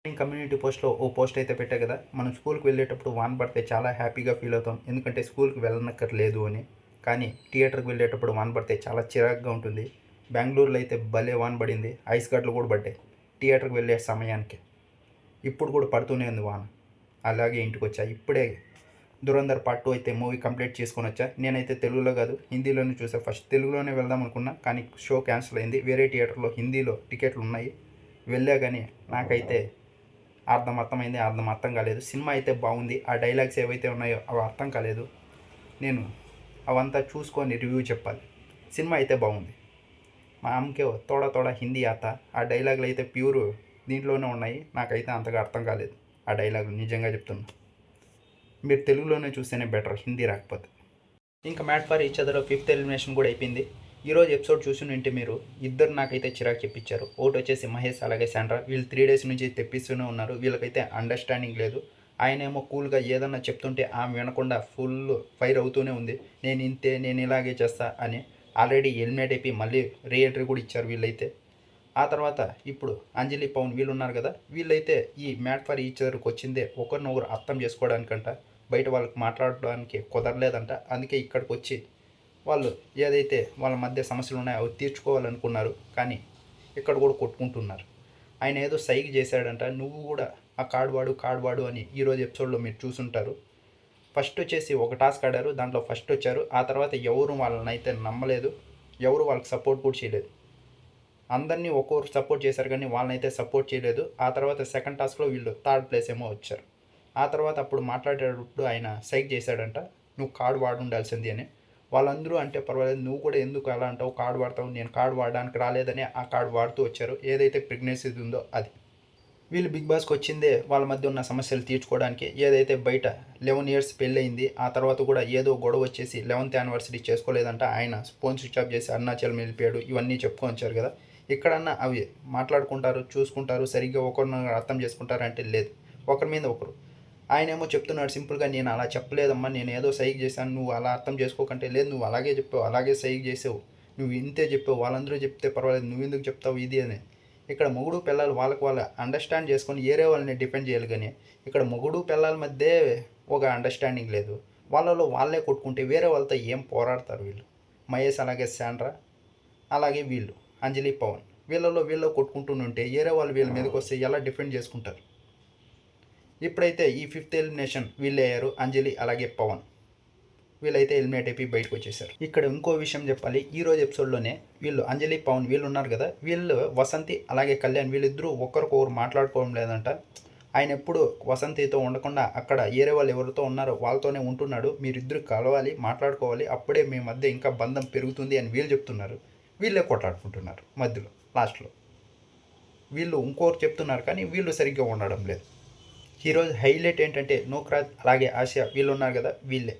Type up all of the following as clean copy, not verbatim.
Community పోస్ట్లో ఓ post అయితే పెట్టా కదా, మనం స్కూల్కి వెళ్ళేటప్పుడు వాన పడితే చాలా హ్యాపీగా ఫీల్ అవుతాం, ఎందుకంటే స్కూల్కి వెళ్ళనక్కర్లేదు అని. కానీ థియేటర్కి వెళ్ళేటప్పుడు వాన పడితే చాలా చిరాకుగా ఉంటుంది. బెంగళూరులో అయితే భలే వాన పడింది, ఐస్ గడ్డలు కూడా పడ్డాయి థియేటర్కి వెళ్ళే సమయానికి. ఇప్పుడు కూడా పడుతూనే ఉంది వాన. అలాగే ఇంటికి వచ్చా ఇప్పుడే. దురంధర్ పార్ట్ 2 అయితే మూవీ కంప్లీట్ చేసుకొని వచ్చా. నేనైతే తెలుగులో కాదు హిందీలోనే చూసా. ఫస్ట్ తెలుగులోనే వెళ్దాం అనుకున్నా, కానీ షో క్యాన్సిల్ అయింది. వేరే థియేటర్లో హిందీలో టికెట్లు ఉన్నాయి, వెళ్ళా. కానీ నాకైతే అర్థమైంది, అర్థం కాలేదు. సినిమా అయితే బాగుంది, ఆ డైలాగ్స్ ఏవైతే ఉన్నాయో అవి అర్థం కాలేదు. నేను అవంతా చూసుకొని రివ్యూ చెప్పాలి. సినిమా అయితే బాగుంది. మా అమ్మకే తోడ తోడ హిందీ ఆత, ఆ డైలాగులు అయితే ప్యూర్ దీంట్లోనే ఉన్నాయి. నాకైతే అంతగా అర్థం కాలేదు ఆ డైలాగులు, నిజంగా చెప్తున్నా. మీరు తెలుగులోనే చూస్తేనే బెటర్, హిందీ రాకపోతే. ఇంకా మ్యాట్ ఫర్ ఈచ్ అదర్లో 5th ఎలిమినేషన్ కూడా అయిపోయింది. ఈరోజు ఎపిసోడ్ చూసి మీరు ఇద్దరు నాకైతే చిరాకు చెప్పించారు. ఒకటి వచ్చేసి మహేష్, అలాగే శాండ్రా. వీళ్ళు 3 డేస్ నుంచి తెప్పిస్తూనే ఉన్నారు. వీళ్ళకైతే అండర్స్టాండింగ్ లేదు. ఆయనేమో కూల్గా ఏదన్నా చెప్తుంటే ఆమె వినకుండా ఫుల్ ఫైర్ అవుతూనే ఉంది. నేను ఇంతే, నేను ఇలాగే చేస్తా అని. ఆల్రెడీ ఎలిమినేట్ అయిపోయి మళ్ళీ రీఎంట్రీ కూడా ఇచ్చారు వీళ్ళైతే. ఆ తర్వాత ఇప్పుడు అంజలి, పవన్ వీళ్ళు ఉన్నారు కదా, వీళ్ళైతే ఈ మ్యాట్ ఫర్ ఈచ్ అదర్కి వచ్చిందే ఒకరినొకరు అర్థం చేసుకోవడానికంట. బయట వాళ్ళకి మాట్లాడడానికి కుదరలేదంట. అందుకే ఇక్కడికి వచ్చి వాళ్ళు ఏదైతే వాళ్ళ మధ్య సమస్యలు ఉన్నాయో అవి తీర్చుకోవాలనుకున్నారు. కానీ ఇక్కడ కూడా కొట్టుకుంటున్నారు. ఆయన ఏదో సైగ చేశాడంట, నువ్వు కూడా ఆ కార్డు వాడు అని ఈరోజు ఎపిసోడ్లో మీరు చూసుంటారు. ఫస్ట్ వచ్చేసి ఒక టాస్క్ ఆడారు, దాంట్లో ఫస్ట్ వచ్చారు. ఆ తర్వాత ఎవరు వాళ్ళని అయితే నమ్మలేదు, ఎవరు వాళ్ళకి సపోర్ట్ కూడా చేయలేదు. అందరినీ ఒక్కొక్కరు సపోర్ట్ చేశారు కానీ వాళ్ళనైతే సపోర్ట్ చేయలేదు. ఆ తర్వాత సెకండ్ టాస్క్లో వీళ్ళు 3rd ప్లేస్ ఏమో వచ్చారు. ఆ తర్వాత అప్పుడు మాట్లాడేటప్పుడు ఆయన సైక్ చేశాడంట, నువ్వు కార్డు వాడి ఉండాల్సింది అని. వాళ్ళందరూ అంటే పర్వాలేదు, నువ్వు కూడా ఎందుకు అలా అంటావు, కార్డు వాడతావు. నేను కార్డు వాడడానికి రాలేదని ఆ కార్డు వాడుతూ వచ్చారు. ఏదైతే ప్రెగ్నెన్సీ ఉందో అది. వీళ్ళు బిగ్ బాస్కి వచ్చిందే వాళ్ళ మధ్య ఉన్న సమస్యలు తీర్చుకోవడానికి. ఏదైతే బయట 11 ఇయర్స్ పెళ్ళయింది, ఆ తర్వాత కూడా ఏదో గొడవ వచ్చేసి 11th యానివర్సరీ చేసుకోలేదంట. ఆయన ఫోన్ స్విచ్ ఆఫ్ చేసి అరుణాచలం వెళ్ళిపోయాడు. ఇవన్నీ చెప్పుకొని వచ్చారు కదా. ఇక్కడన్నా అవి మాట్లాడుకుంటారు, చూసుకుంటారు, సరిగ్గా ఒకరినొకరు అర్థం చేసుకుంటారు అంటే లేదు. ఒకరి మీద ఒకరు. ఆయనేమో చెప్తున్నాడు సింపుల్గా, నేను అలా చెప్పలేదమ్మా, నేను ఏదో సైగ చేశాను, నువ్వు అలా అర్థం చేసుకోకంటే. లేదు, నువ్వు అలాగే చెప్పావు, అలాగే సైగ చేసావు, నువ్వు ఇంతే చెప్పావు, వాళ్ళందరూ చెప్తే పర్వాలేదు, నువ్వు ఎందుకు చెప్తావు ఇది అని. ఇక్కడ మొగుడు పిల్లలు వాళ్ళకి వాళ్ళు అండర్స్టాండ్ చేసుకొని ఏరే వాళ్ళని డిపెండ్ చేయాలి. కానీ ఇక్కడ మొగుడు పిల్లల మధ్య ఒక అండర్స్టాండింగ్ లేదు. వాళ్ళలో వాళ్ళే కొట్టుకుంటే వేరే వాళ్ళతో ఏం పోరాడతారు వీళ్ళు. మహేష్, అలాగే శాండ్రా, అలాగే వీళ్ళు అంజలి, పవన్, వీళ్ళు కొట్టుకుంటుంటే ఏరే వాళ్ళు వీళ్ళ మీదకి వస్తే ఎలా డిఫెండ్ చేసుకుంటారు. ఇప్పుడైతే ఈ 5th ఎలిమినేషన్ వీళ్ళే అయ్యారు, అంజలి అలాగే పవన్. వీళ్ళైతే ఎలిమినేట్ అయిపోయి బయటకు వచ్చేసారు. ఇక్కడ ఇంకో విషయం చెప్పాలి, ఈరోజు ఎపిసోడ్లోనే వీళ్ళు అంజలి, పవన్ వీళ్ళు ఉన్నారు కదా, వీళ్ళు వసంతి అలాగే కళ్యాణ్ వీళ్ళిద్దరూ ఒకరికొకరు మాట్లాడుకోవడం లేదంట. ఆయన ఎప్పుడు వసంతితో ఉండకుండా అక్కడ ఏరే వాళ్ళు ఎవరితో ఉన్నారో వాళ్ళతోనే ఉంటున్నాడు. మీరిద్దరు కలవాలి, మాట్లాడుకోవాలి, అప్పుడే మీ మధ్య ఇంకా బంధం పెరుగుతుంది అని వీళ్ళు చెప్తున్నారు. వీళ్ళే కొట్లాడుకుంటున్నారు మధ్యలో లాస్ట్లో. వీళ్ళు ఇంకోరు చెప్తున్నారు కానీ వీళ్ళు సరిగ్గా ఉండడం లేదు. ఈరోజు హైలైట్ ఏంటంటే నూక్రాజ్ అలాగే ఆసియా వీళ్ళు ఉన్నారు కదా, వీళ్ళే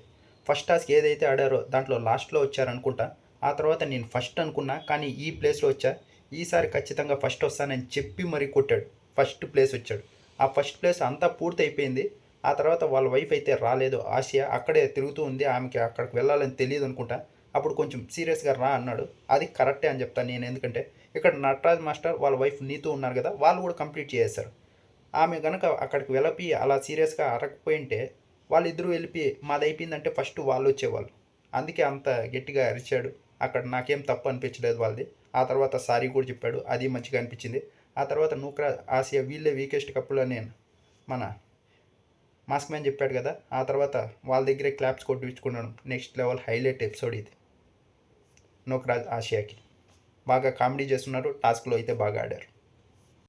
ఫస్ట్ టాస్క్ ఏదైతే ఆడారో దాంట్లో లాస్ట్లో వచ్చారనుకుంటా. ఆ తర్వాత నేను ఫస్ట్ అనుకున్నా కానీ ఈ ప్లేస్లో వచ్చా. ఈసారి ఖచ్చితంగా ఫస్ట్ వస్తానని చెప్పి మరీ కొట్టాడు, ఫస్ట్ ప్లేస్ వచ్చాడు. ఆ ఫస్ట్ ప్లేస్ అంతా పూర్తి అయిపోయింది. ఆ తర్వాత వాళ్ళ వైఫ్ అయితే రాలేదు, ఆసియా అక్కడే తిరుగుతూ ఉంది. ఆమెకి అక్కడికి వెళ్ళాలని తెలియదు అనుకుంటా. అప్పుడు కొంచెం సీరియస్గా రా అన్నాడు. అది కరెక్టే అని చెప్తాను నేను, ఎందుకంటే ఇక్కడ నటరాజ్ మాస్టర్ వాళ్ళ వైఫ్ నీతూ ఉన్నారు కదా, వాళ్ళు కూడా కంప్లీట్ చేసేశారు. ఆమె కనుక అక్కడికి వెళ్ళి అలా సీరియస్గా అరకపోయింటే వాళ్ళిద్దరూ వెళ్ళి మాది అయిపోయిందంటే ఫస్ట్ వాళ్ళు వచ్చేవాళ్ళు. అందుకే అంత గట్టిగా అరిచాడు. అక్కడ నాకేం తప్పు అనిపించలేదు వాళ్ళది. ఆ తర్వాత సారీ కూడా చెప్పాడు, అది మంచిగా అనిపించింది. ఆ తర్వాత నూక్రా, ఆసియా వీళ్ళే వీకెస్ట్ కప్పులు అని మన మాస్క్ మ్యాన్ చెప్పాడు కదా. ఆ తర్వాత వాళ్ళ దగ్గరే క్లాప్స్ కొట్టించుకున్నాడు. నెక్స్ట్ లెవెల్ హైలైట్ ఎపిసోడ్ ఇది. నూక్రాజ్, ఆసియాకి బాగా కామెడీ చేస్తున్నారు, టాస్క్లో అయితే బాగా ఆడారు.